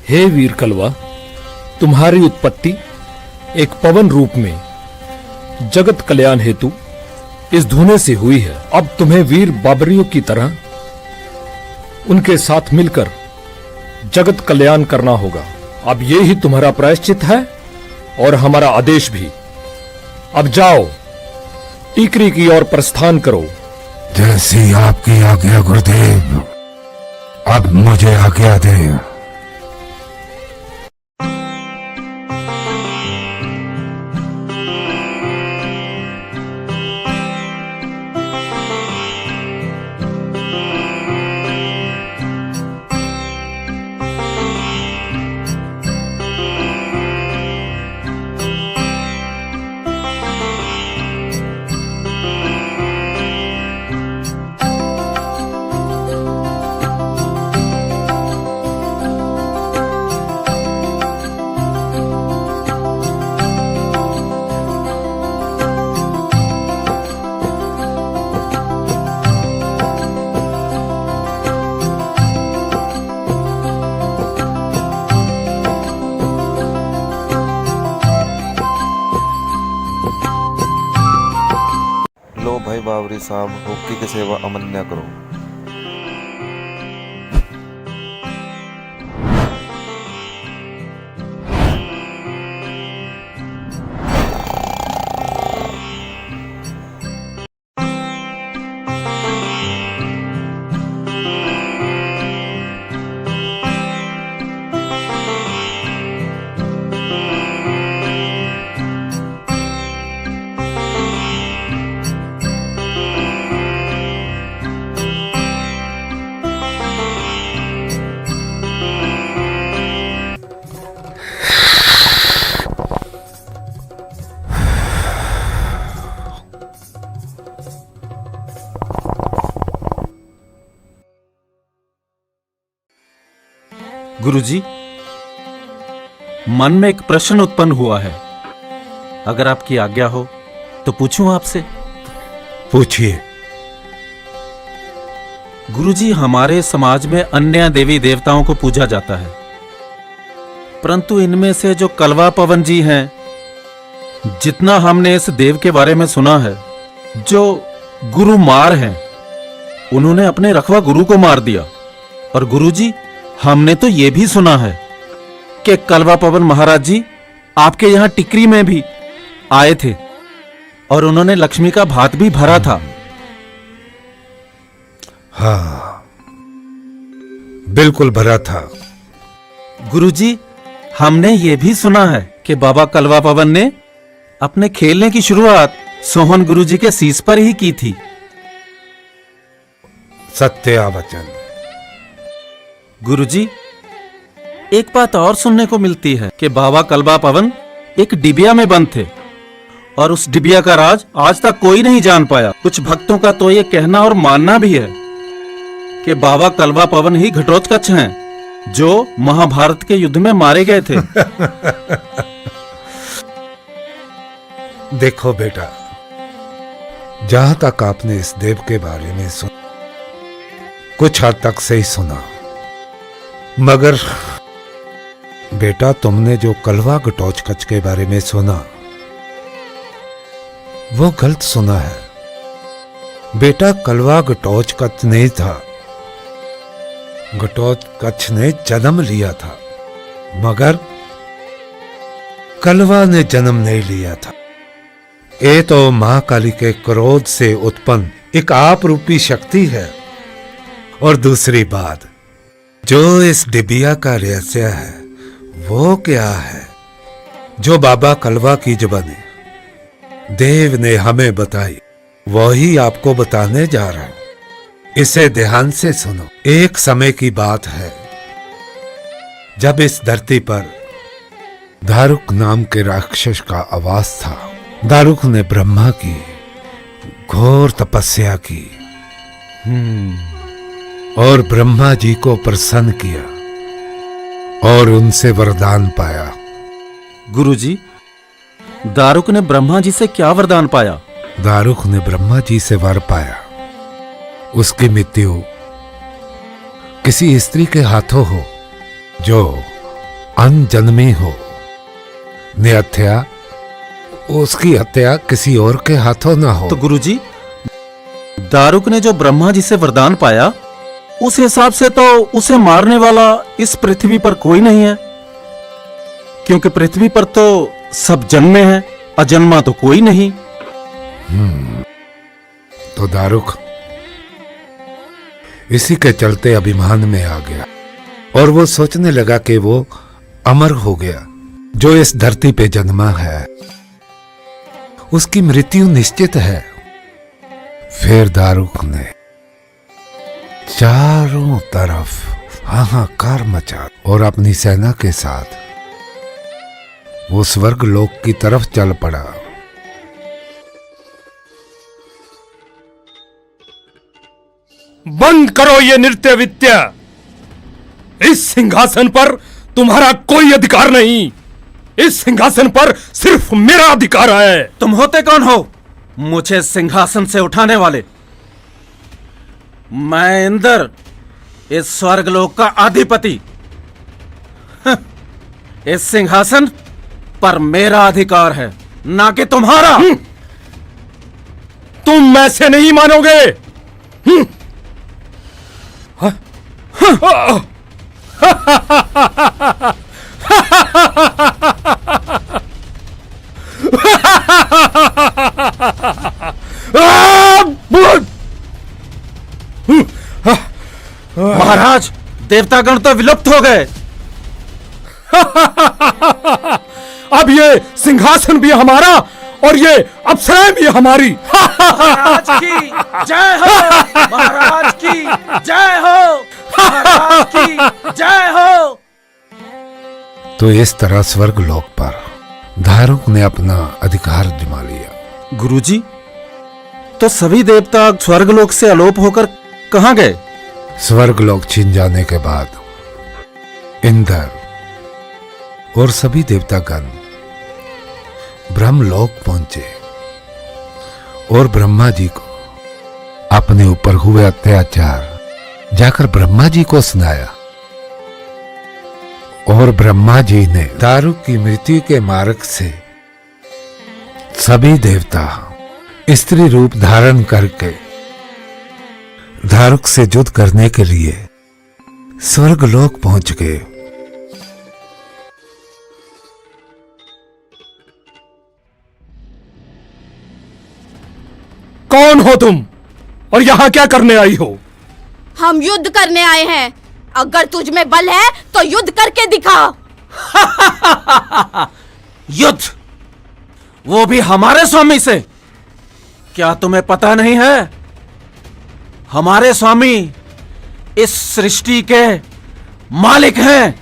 हे वीर कलवा, तुम्हारी उत्पत्ति एक पवन रूप में जगत कल्याण हेतु इस धुने से हुई है। अब तुम्हें वीर बाबरियों की तरह उनके साथ मिलकर जगत कल्याण करना होगा। अब ये ही तुम्हारा प्रायश्चित है और हमारा आदेश भी। अब जाओ, टीकरी की ओर प्रस्थान करो। जैसी आपकी आज्ञा गुरुदेव। अब मुझे आज्ञा दें। लो भाई बाबरी साहब, हुक्की की सेवा अमन्या करो। गुरुजी, मन में एक प्रश्न उत्पन्न हुआ है। अगर आपकी आज्ञा हो तो पूछूं आपसे? पूछिए। गुरुजी, हमारे समाज में अन्य देवी देवताओं को पूजा जाता है, परंतु इनमें से जो कलवा पवन जी हैं, जितना हमने इस देव के बारे में सुना है, जो गुरु मार हैं, उन्होंने अपने रखवा गुरु को मार दिया। और गुरुजी, हमने तो यह भी सुना है कि कलवा पवन महाराज जी आपके यहां टिकरी में भी आए थे और उन्होंने लक्ष्मी का भात भी भरा था। हाँ, बिल्कुल भरा था। गुरुजी, हमने ये भी सुना है कि बाबा कलवा पवन ने अपने खेलने की शुरुआत सोहन गुरुजी के शीश पर ही की थी। सत्य वचन। गुरुजी, एक बात और सुनने को मिलती है कि बाबा कलवा पवन एक डिबिया में बंद थे और उस डिबिया का राज आज तक कोई नहीं जान पाया। कुछ भक्तों का तो ये कहना और मानना भी है कि बाबा कलवा पवन ही घटोत्कच हैं, जो महाभारत के युद्ध में मारे गए थे। देखो बेटा, जहां तक आपने इस देव के बारे में सुना, कुछ हद तक से ही सुना, मगर बेटा तुमने जो कलवा घटोत्कच के बारे में सुना, वो गलत सुना है। बेटा, कलवा घटोत्कच नहीं था। घटोत्कच ने जन्म लिया था, मगर कलवा ने जन्म नहीं लिया था। ये तो मां काली के क्रोध से उत्पन्न एक आप रूपी शक्ति है। और दूसरी बात, जो इस डिबिया का रहस्य है, वो क्या है जो बाबा कलवा की जुबानी देव ने हमें बताई, वही आपको बताने जा रहा हूं। इसे ध्यान से सुनो। एक समय की बात है जब इस धरती पर दारुक नाम के राक्षस का आवास था। दारुक ने ब्रह्मा की घोर तपस्या की और ब्रह्मा जी को प्रसन्न किया और उनसे वरदान पाया। गुरुजी, दारुक ने ब्रह्मा जी से क्या वरदान पाया? दारुक ने ब्रह्मा जी से वर पाया, उसकी मृत्यु किसी स्त्री के हाथों हो जो अनजन्मी हो। निहत्या, उसकी हत्या किसी और के हाथों ना हो। तो गुरुजी, दारुक ने जो ब्रह्मा जी से वरदान पाया, उस हिसाब से तो उसे मारने वाला इस पृथ्वी पर कोई नहीं है, क्योंकि पृथ्वी पर तो सब जन्मे हैं, अजन्मा तो कोई नहीं। तो दारुक इसी के चलते अभिमान में आ गया और वो सोचने लगा कि वो अमर हो गया। जो इस धरती पे जन्मा है उसकी मृत्यु निश्चित है। फिर दारुक ने चारों तरफ हाहाकार मचा और अपनी सेना के साथ वो स्वर्ग लोक की तरफ चल पड़ा। बंद करो ये नृत्य विद्या। इस सिंहासन पर तुम्हारा कोई अधिकार नहीं। इस सिंहासन पर सिर्फ मेरा अधिकार है। तुम होते कौन हो मुझे सिंहासन से उठाने वाले? मैं इंद्र, इस स्वर्गलोक का अधिपति। इस सिंहासन पर मेरा अधिकार है, ना कि तुम्हारा। तुम ऐसे नहीं मानोगे। महाराज, देवतागण तो विलुप्त हो गए। अब ये सिंहासन भी हमारा और ये अप्सराएं भी हमारी। महाराज की जय हो, महाराज की जय हो, महाराज की जय हो। तो इस तरह स्वर्ग लोक पर दारुक ने अपना अधिकार जमा लिया। गुरुजी, तो सभी देवता स्वर्गलोक से अलोप होकर कहां गए? स्वर्गलोक छीन जाने के बाद इंद्र और सभी देवतागण ब्रह्मलोक पहुंचे और ब्रह्मा जी को अपने ऊपर हुए अत्याचार जाकर ब्रह्मा जी को सुनाया। और ब्रह्मा जी ने दारुक की मृत्यु के मार्ग से सभी देवता स्त्री रूप धारण करके दारुक से युद्ध करने के लिए स्वर्गलोक पहुंच गए। कौन हो तुम और यहां क्या करने आई हो? हम युद्ध करने आए हैं। अगर तुझ में बल है तो युद्ध करके दिखा। युद्ध, वो भी हमारे स्वामी से? क्या तुम्हें पता नहीं है, हमारे स्वामी इस सृष्टि के मालिक हैं।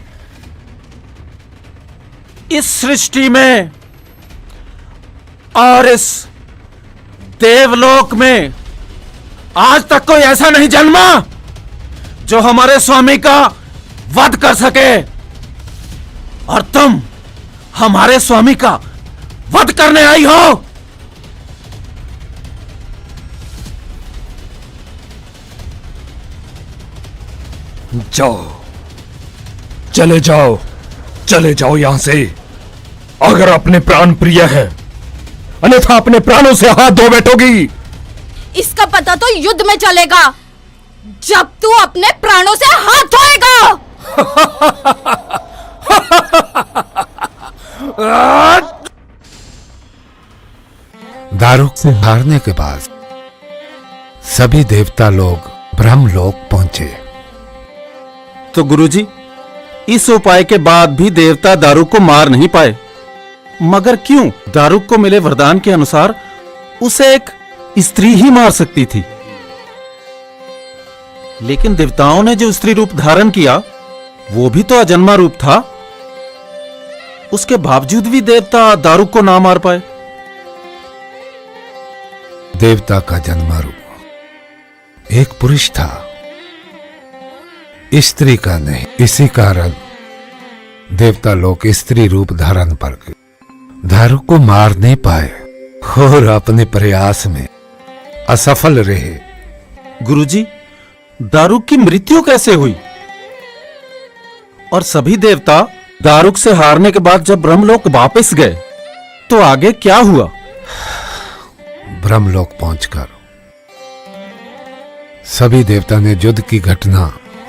इस सृष्टि में और इस देवलोक में आज तक कोई ऐसा नहीं जन्मा जो हमारे स्वामी का वध कर सके, और तुम हमारे स्वामी का वध करने आई हो। जाओ, चले जाओ, चले जाओ यहां से, अगर अपने प्राण प्रिय है, अन्यथा अपने प्राणों से हाथ धो बैठोगी। इसका पता तो युद्ध में चलेगा, जब तू अपने प्राणों से हाथ धोएगा। दारुक से हारने के बाद सभी देवता लोग ब्रह्मलोक पहुंचे। तो गुरुजी, इस उपाय के बाद भी देवता दारुक को मार नहीं पाए। मगर क्यों? दारुक को मिले वरदान के अनुसार उसे एक स्त्री ही मार सकती थी, लेकिन देवताओं ने जो स्त्री रूप धारण किया वो भी तो अजन्मा रूप था। उसके बावजूद भी देवता दारुक को ना मार पाए। देवता का जन्मा रूप एक पुरुष था, स्त्री का नहीं। इसी कारण देवता लोग स्त्री रूप धारण पर दारुक को मार नहीं पाए और अपने प्रयास में असफल रहे। गुरुजी, दारुक की मृत्यु कैसे हुई? और सभी देवता दारुक से हारने के बाद जब ब्रह्मलोक वापस गए तो आगे क्या हुआ? ब्रह्मलोक पहुंचकर सभी देवता ने युद्ध की घटना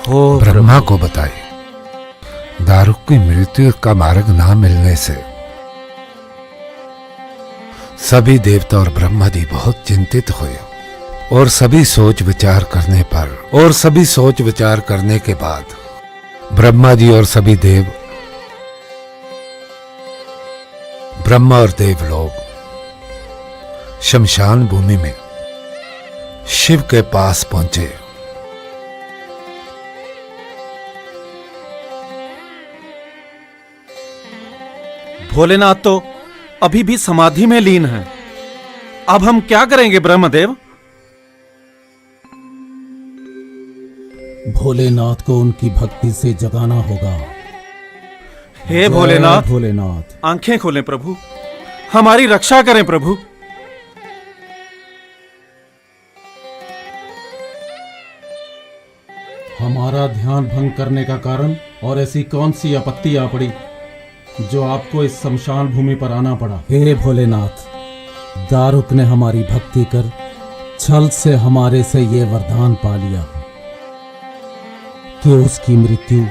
हो ब्रह्मा को बताई। दारुक की मृत्यु का मार्ग ना मिलने से सभी देवता और ब्रह्मा जी बहुत चिंतित हुए और सभी सोच विचार करने के बाद ब्रह्मा जी और सभी देव ब्रह्मा और देव लोग शमशान भूमि में शिव के पास पहुंचे। भोलेनाथ तो अभी भी समाधि में लीन है। अब हम क्या करेंगे ब्रह्मदेव? भोलेनाथ को उनकी भक्ति से जगाना होगा। हे भोलेनाथ, भोलेनाथ आंखें खोलें प्रभु, हमारी रक्षा करें प्रभु। हमारा ध्यान भंग करने का कारण और ऐसी कौन सी आपत्ति आ पड़ी जो आपको इस शमशान भूमि पर आना पड़ा? हे भोलेनाथ, दारुक ने हमारी भक्ति कर छल से हमारे से ये वरदान पा लिया कि उसकी मृत्यु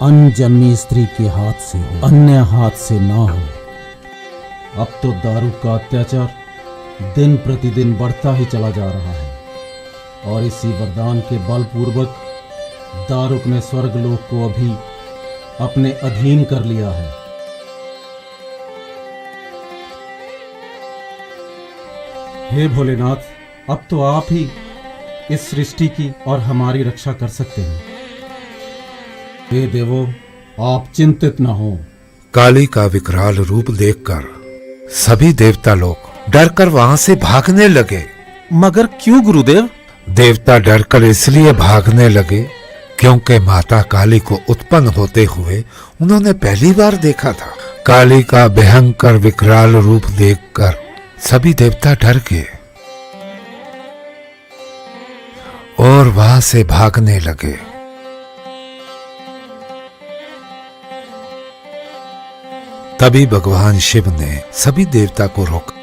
अनजन्मी स्त्री के हाथ से हो, अन्य हाथ से ना हो। अब तो दारुक का अत्याचार दिन प्रतिदिन बढ़ता ही चला जा रहा है और इसी वरदान के बलपूर्वक दारुक ने स्वर्गलोक को अभी अपने अधीन कर लिया है। हे भोलेनाथ, अब तो आप ही इस सृष्टि की और हमारी रक्षा कर सकते हैं। हे देवो, आप चिंतित न हो। काली का विकराल रूप देखकर सभी देवता लोग डरकर वहां से भागने लगे। मगर क्यों गुरुदेव? देवता डरकर इसलिए भागने लगे क्योंकि माता काली को उत्पन्न होते हुए उन्होंने पहली बार देखा था। काली का भयंकर विकराल रूप देखकर सभी देवता डर गए और वहां से भागने लगे। तभी भगवान शिव ने सभी देवता को रोका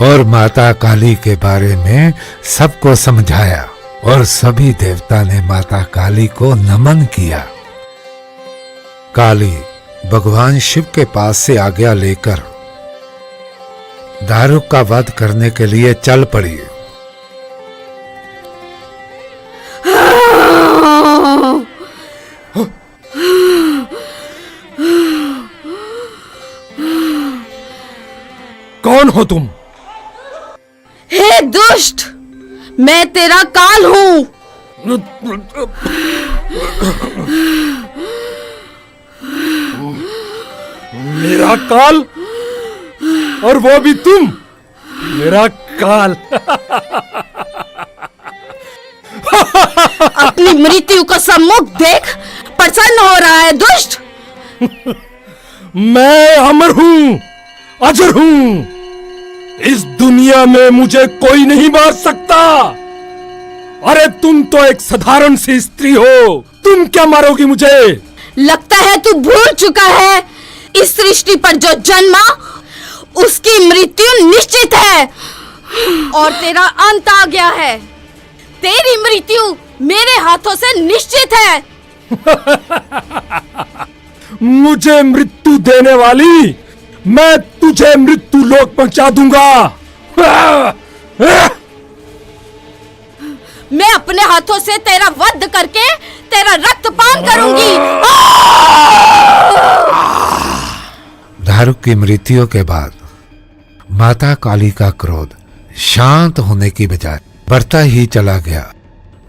और माता काली के बारे में सबको समझाया और सभी देवता ने माता काली को नमन किया। काली भगवान शिव के पास से आज्ञा लेकर दारुक का वध करने के लिए चल पड़ी। कौन हो तुम? हे दुष्ट, मैं तेरा काल हूं। मेरा काल? और वो भी तुम? मेरा काल? अपनी मृत्यु का सम्मुख देख प्रसन्न हो रहा है दुष्ट। मैं अमर हूं, अजर हूं। इस दुनिया में मुझे कोई नहीं मार सकता। अरे तुम तो एक साधारण सी स्त्री हो, तुम क्या मारोगी मुझे? लगता है तू भूल चुका है, इस सृष्टि पर जो जन्मा उसकी मृत्यु निश्चित है और तेरा अंत आ गया है। तेरी मृत्यु मेरे हाथों से निश्चित है। मुझे मृत्यु देने वाली, मैं तुझे मृत्यु लोक पहुंचा दूंगा। मैं अपने हाथों से तेरा वध करके तेरा रक्तपान करूंगी। दारुक की मृत्यु के बाद माता काली का क्रोध शांत होने की बजाय बढ़ता ही चला गया।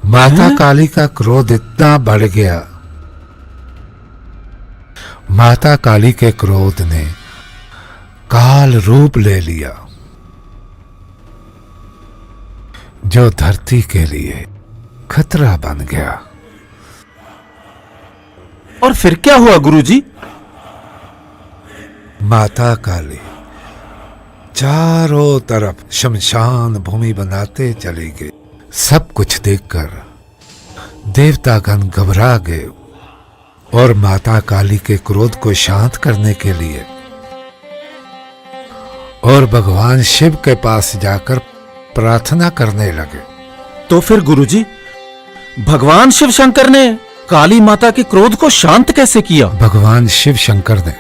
माता काली का क्रोध इतना बढ़ गया, माता काली के क्रोध ने काल रूप ले लिया जो धरती के लिए खतरा बन गया। और फिर क्या हुआ गुरुजी? माता काली चारों तरफ शमशान भूमि बनाते चली गई। सब कुछ देखकर देवतागण घबरा गए और माता काली के क्रोध को शांत करने के लिए और भगवान शिव के पास जाकर प्रार्थना करने लगे। तो फिर गुरुजी, भगवान शिव शंकर ने काली माता के क्रोध को शांत कैसे किया? भगवान शिव शंकर ने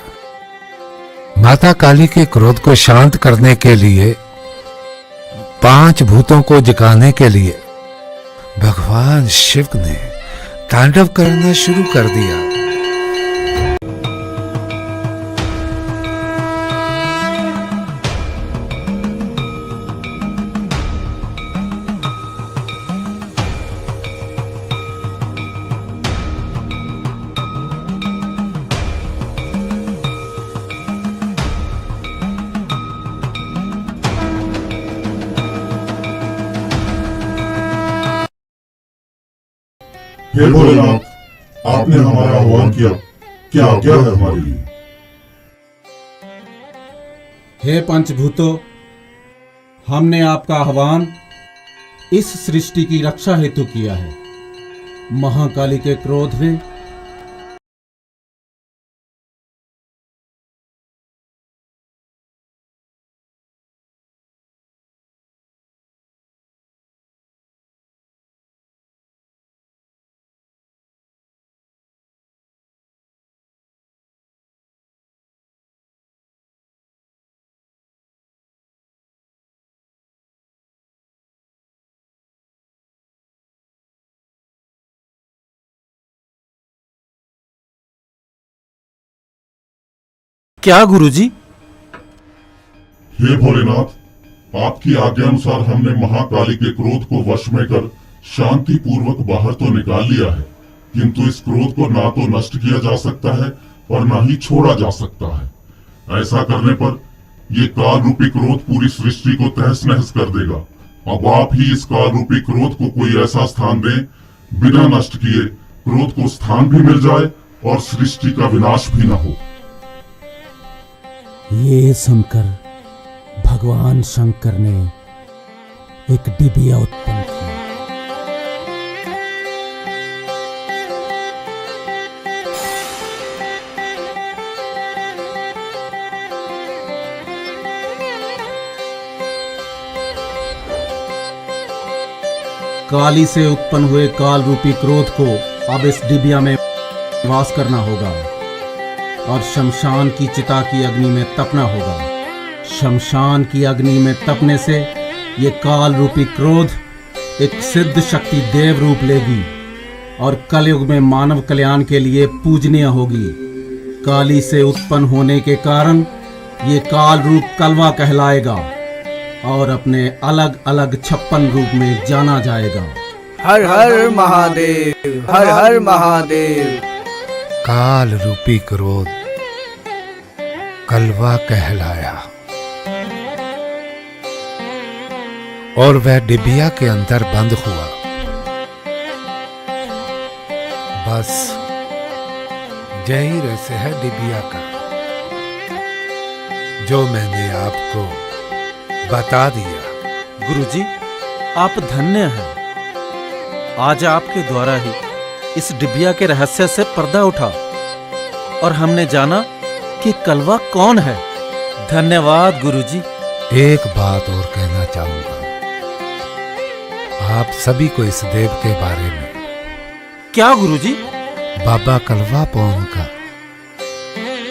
माता काली के क्रोध को शांत करने के लिए 5 भूतों को जगाने के लिए भगवान शिव ने तांडव करना शुरू कर दिया। हे भोलेनाथ, आपने हमारा आह्वान किया, क्या आज्ञा है हमारे लिए? हे पंचभूतों, हमने आपका आह्वान इस सृष्टि की रक्षा हेतु किया है। महाकाली के क्रोध ने क्या गुरुजी? हे भोलेनाथ, आपकी आज्ञा अनुसार हमने महाकाली के क्रोध को वश में कर शांति पूर्वक बाहर तो निकाल लिया है, किंतु इस क्रोध को ना तो नष्ट किया जा सकता है और ना ही छोड़ा जा सकता है। ऐसा करने पर ये काल रूपी क्रोध पूरी सृष्टि को तहस नहस कर देगा। अब आप ही इस काल रूपी क्रोध को कोई ऐसा स्थान दें, बिना नष्ट किए क्रोध को स्थान भी मिल जाए और सृष्टि का विनाश भी न हो। ये सुनकर भगवान शंकर ने एक डिबिया उत्पन्न किया। काली से उत्पन्न हुए काल रूपी क्रोध को अब इस डिबिया में वास करना होगा और शमशान की चिता की अग्नि में तपना होगा। शमशान की अग्नि में तपने से ये काल रूपी क्रोध एक सिद्ध शक्ति देव रूप लेगी और कलयुग में मानव कल्याण के लिए पूजनीय होगी। काली से उत्पन्न होने के कारण ये काल रूप कलवा कहलाएगा और अपने अलग अलग 56 रूप में जाना जाएगा। हर हर महादेव, हर हर महादेव। काल रूपी क्रोध कलवा कहलाया और वह डिबिया के अंदर बंद हुआ। बस यही रहस्य है डिबिया का, जो मैंने आपको बता दिया। गुरुजी, आप धन्य हैं। आज आपके द्वारा ही इस डिबिया के रहस्य से पर्दा उठा और हमने जाना कि कलवा कौन है। धन्यवाद गुरुजी। एक बात और कहना चाहूंगा आप सभी को इस देव के बारे में। क्या गुरुजी? बाबा कलवा पौन का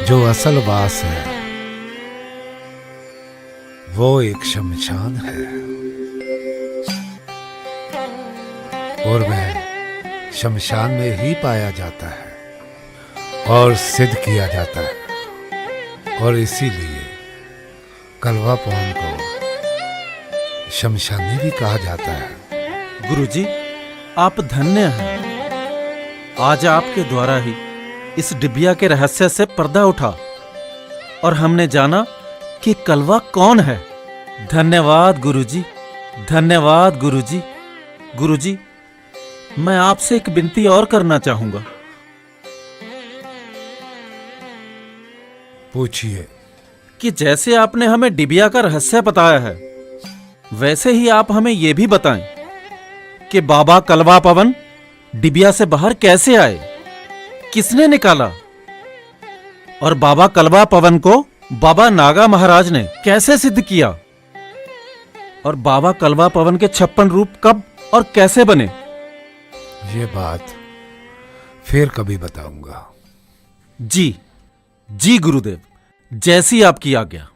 जो असल वास है वो एक शमशान है और वह शमशान में ही पाया जाता है और सिद्ध किया जाता है और इसीलिए कलवा पौन को शमशानी भी कहा जाता है। गुरुजी, आप धन्य हैं। आज आपके द्वारा ही इस डिबिया के रहस्य से पर्दा उठा और हमने जाना कि कलवा कौन है। धन्यवाद गुरुजी, धन्यवाद गुरुजी। गुरुजी, मैं आपसे एक विनती और करना चाहूंगा। पूछिए। कि जैसे आपने हमें डिबिया का रहस्य बताया है, वैसे ही आप हमें यह भी बताएं कि बाबा कलवा पवन डिबिया से बाहर कैसे आए। किसने निकाला? और बाबा कलवा पवन को बाबा नागा महाराज ने कैसे सिद्ध किया? और बाबा कलवा पवन के 56 रूप कब और कैसे बने? ये बात फिर कभी बताऊंगा। जी जी गुरुदेव, जैसी आपकी आज्ञा।